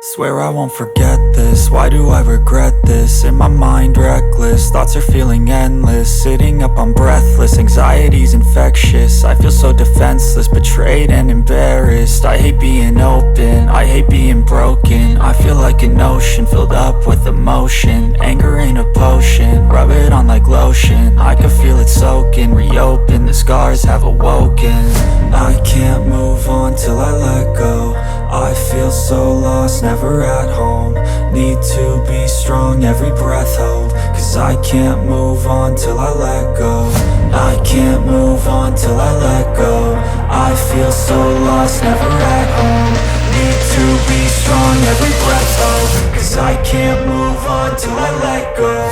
Swear I won't forget this, why do I regret this? In my mind reckless, thoughts are feeling endless. Sitting up, I'm breathless, anxiety's infectious. I feel so defenseless, betrayed and embarrassed. I hate being open, I hate being broken. I feel like an ocean filled up with emotion. Anger ain't a potion, rub it on like lotion. I can feel it soaking, reopen, the scars have awoken. I can't move on till I let go. I feel so lost, never at home. Need to be strong, every breath hold. Cause I can't move on till I let go. I can't move on till I let go. I feel so lost, never at home. Need to be strong, every breath hold. Cause I can't move on till I let go.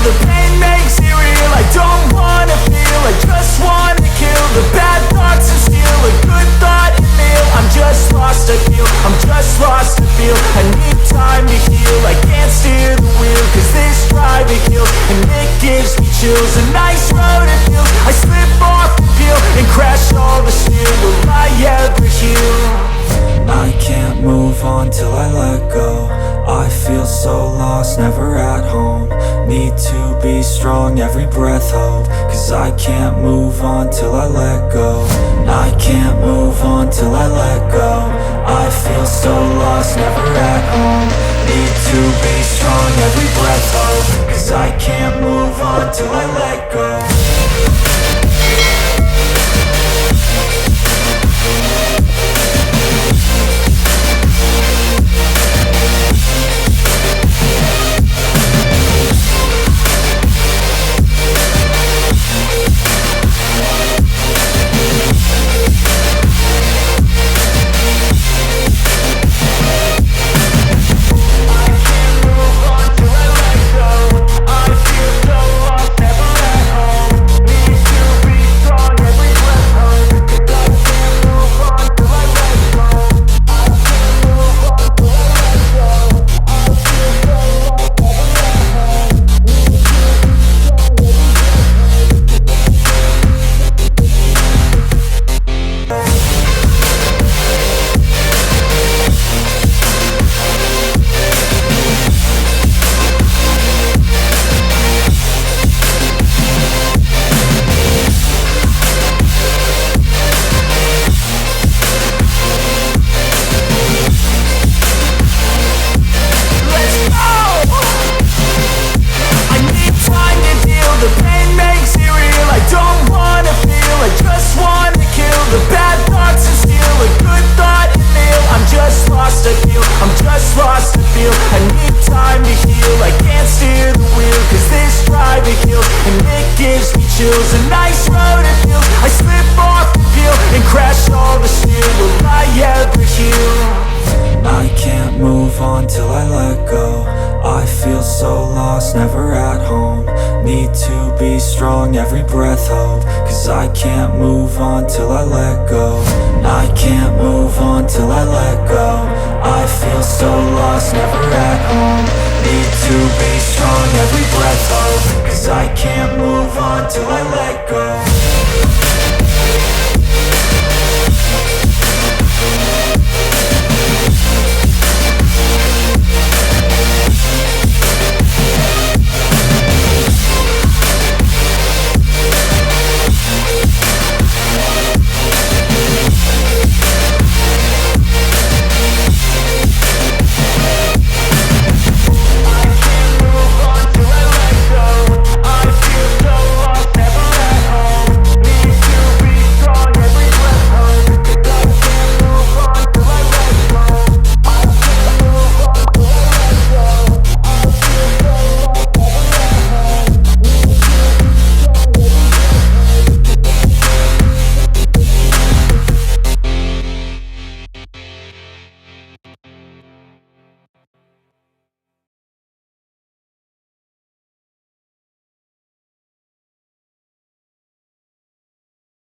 The pain makes it real, I don't wanna feel, I just wanna kill the bad thoughts and steal a good thought and meal. I'm just lost, I feel, I'm just lost, I feel. I need time to heal, I can't steer the wheel. Cause this drive it kills, and it gives me chills. A nice road it feels, I slip off the peel and crash all the steel. Will I ever heal? I can't move on till I let go. I feel so lost, never at home. Need to be strong, every breath hold. Cause I can't move on till I let go. I can't move on till I let go. I feel so lost, never at home. Need to be strong, every breath hold. Cause I can't move on till I let go. Chills, a nice road it feels, I slip off the peel and crash all the steel. Will I ever heal? I can't move on till I let go. I feel so lost, never at home. Need to be strong, every breath hold. Cause I can't move on till I let go. I can't move on till I let go. I feel so lost, never at home. Need to be strong, every breath hold. Cause I can't move on till I let go.